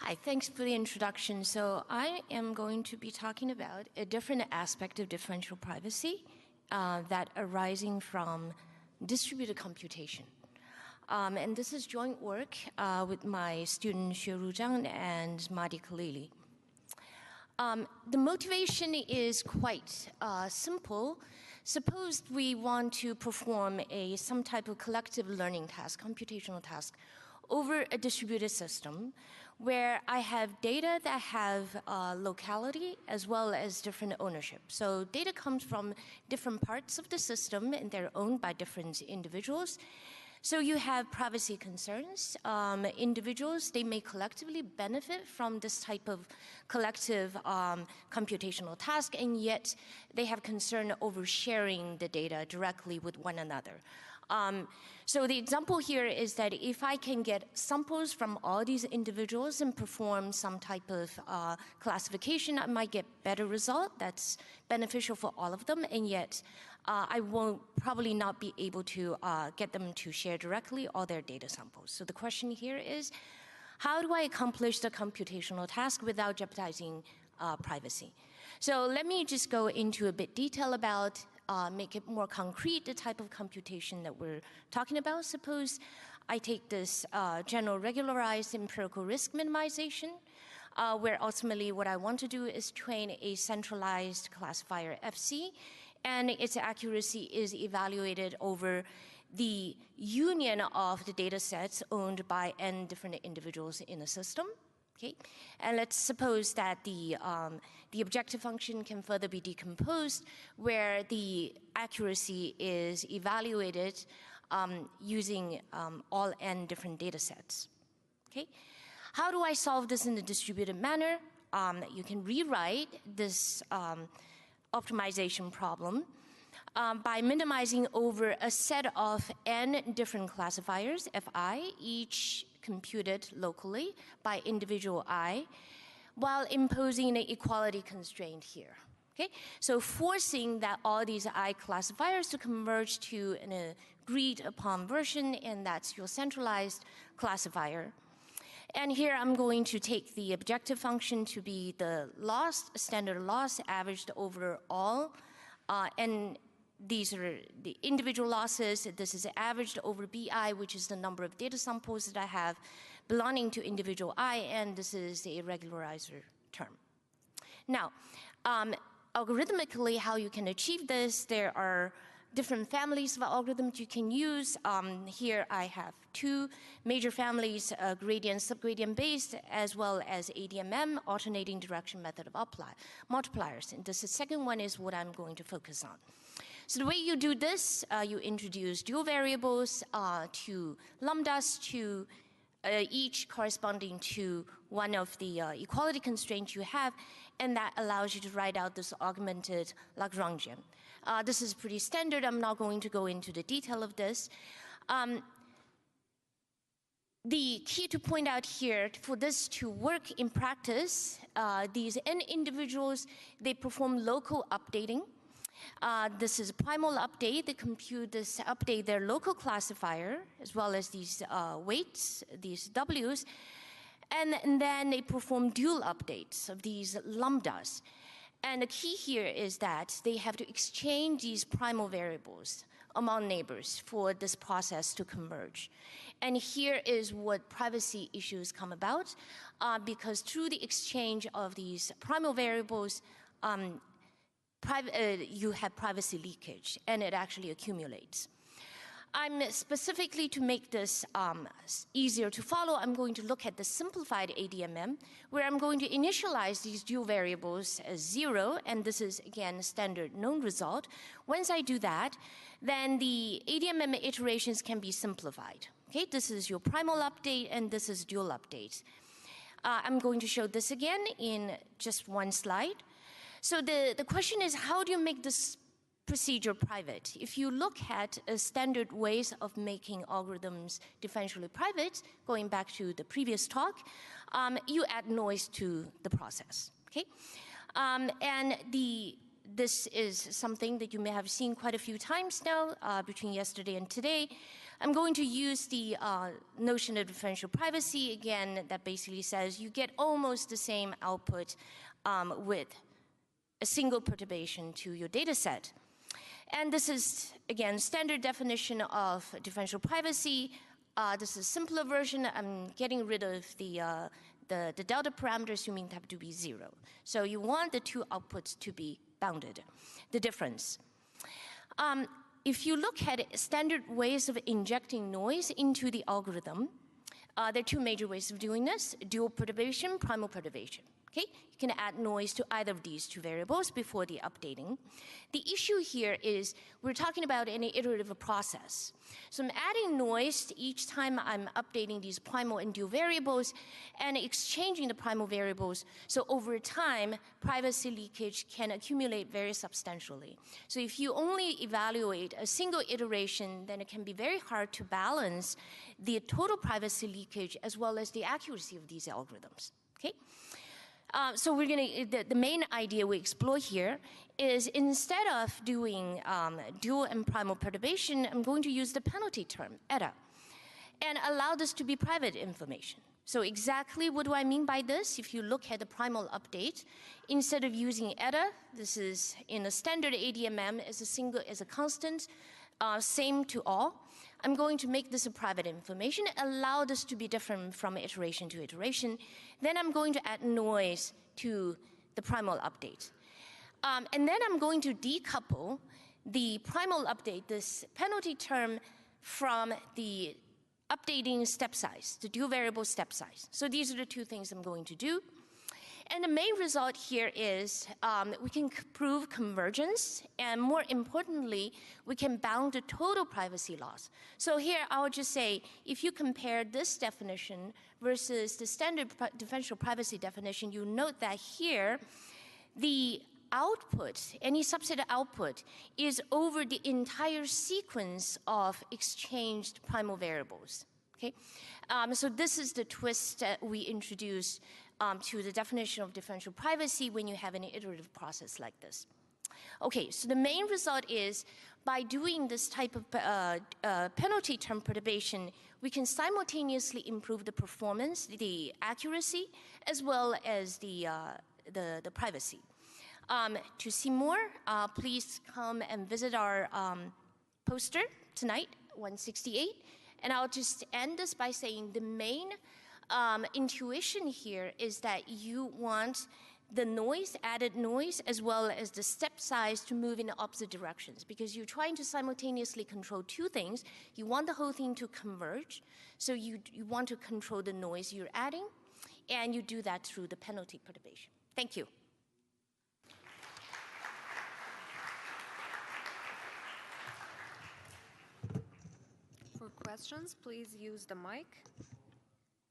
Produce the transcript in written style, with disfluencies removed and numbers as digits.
Hi, thanks for the introduction. So I am going to be talking about a different aspect of differential privacy that arising from distributed computation. And this is joint work with my student Xueru Zhang and Mahdi Khalili. The motivation is quite simple. Suppose we want to perform some type of collective learning task, computational task, over a distributed system where I have data that have locality as well as different ownership. So data comes from different parts of the system and they're owned by different individuals. So you have privacy concerns. Individuals, they may collectively benefit from this type of collective computational task, and yet they have concern over sharing the data directly with one another. So the example here is that if I can get samples from all these individuals and perform some type of classification, I might get better result that's beneficial for all of them, and yet I won't probably not be able to get them to share directly all their data samples. So the question here is, how do I accomplish the computational task without jeopardizing privacy? So let me just go into a bit detail about make it more concrete, the type of computation that we're talking about. Suppose I take this general regularized empirical risk minimization, where ultimately what I want to do is train a centralized classifier FC, and its accuracy is evaluated over the union of the data sets owned by n different individuals in the system. Okay, and let's suppose that the objective function can further be decomposed, where the accuracy is evaluated using all n different data sets. Okay, how do I solve this in a distributed manner? You can rewrite this optimization problem by minimizing over a set of n different classifiers, Fi, each computed locally by individual I, while imposing an equality constraint here. Okay, so forcing that all these I classifiers to converge to an agreed upon version, and that's your centralized classifier. And here I'm going to take the objective function to be the loss, standard loss averaged over all, and these are the individual losses. This is averaged over BI, which is the number of data samples that I have belonging to individual I, and this is a regularizer term. Now, algorithmically, how you can achieve this, there are different families of algorithms you can use. Here I have two major families, gradient, subgradient based, as well as ADMM, alternating direction method of multipliers. And this second one is what I'm going to focus on. So the way you do this, you introduce dual variables to lambdas to each corresponding to one of the equality constraints you have, and that allows you to write out this augmented Lagrangian. This is pretty standard. I'm not going to go into the detail of this. The key to point out here, for this to work in practice, these n individuals, they perform local updating. This is a primal update. They compute this, update their local classifier, as well as these weights, these W's, and then they perform dual updates of these lambdas. And the key here is that they have to exchange these primal variables among neighbors for this process to converge. And here is what privacy issues come about, because through the exchange of these primal variables, you have privacy leakage, and it actually accumulates. I'm specifically, to make this easier to follow, I'm going to look at the simplified ADMM, where I'm going to initialize these dual variables as 0, and this is, again, standard known result. Once I do that, then the ADMM iterations can be simplified. Okay, this is your primal update, and this is dual update. I'm going to show this again in just one slide. So the question is, how do you make this procedure private? If you look at standard ways of making algorithms differentially private, going back to the previous talk, you add noise to the process, okay? And this is something that you may have seen quite a few times now between yesterday and today. I'm going to use the notion of differential privacy again that basically says you get almost the same output with a single perturbation to your data set. And this is, again, standard definition of differential privacy. This is a simpler version. I'm getting rid of the delta parameter, assuming tab to be 0. So you want the two outputs to be bounded, the difference. If you look at standard ways of injecting noise into the algorithm, there are two major ways of doing this: dual perturbation, primal perturbation. Okay? You can add noise to either of these two variables before the updating. The issue here is we're talking about an iterative process. So I'm adding noise each time I'm updating these primal and dual variables and exchanging the primal variables. So over time, privacy leakage can accumulate very substantially. So if you only evaluate a single iteration, then it can be very hard to balance the total privacy leakage as well as the accuracy of these algorithms. Okay? So we're going to, the main idea we explore here is instead of doing dual and primal perturbation, I'm going to use the penalty term, ETA, and allow this to be private information. So exactly what do I mean by this? If you look at the primal update, instead of using ETA, this is in a standard ADMM as a constant, same to all. I'm going to make this a private information, allow this to be different from iteration to iteration. Then I'm going to add noise to the primal update. And then I'm going to decouple the primal update, this penalty term, from the updating step size, the dual variable step size. So these are the two things I'm going to do. And the main result here is we can prove convergence, and more importantly, we can bound the total privacy loss. So here I would just say, if you compare this definition versus the standard differential privacy definition, you note that here, the output, any subset output, is over the entire sequence of exchanged primal variables. Okay? So this is the twist that we introduce to the definition of differential privacy when you have an iterative process like this. Okay, so the main result is by doing this type of penalty term perturbation, we can simultaneously improve the performance, the accuracy, as well as the privacy. To see more, please come and visit our poster tonight, 168. And I'll just end this by saying the main intuition here is that you want the noise, added noise, as well as the step size to move in the opposite directions, because you're trying to simultaneously control two things. You want the whole thing to converge, so you want to control the noise you're adding, and you do that through the penalty perturbation. Thank you. For questions, please use the mic.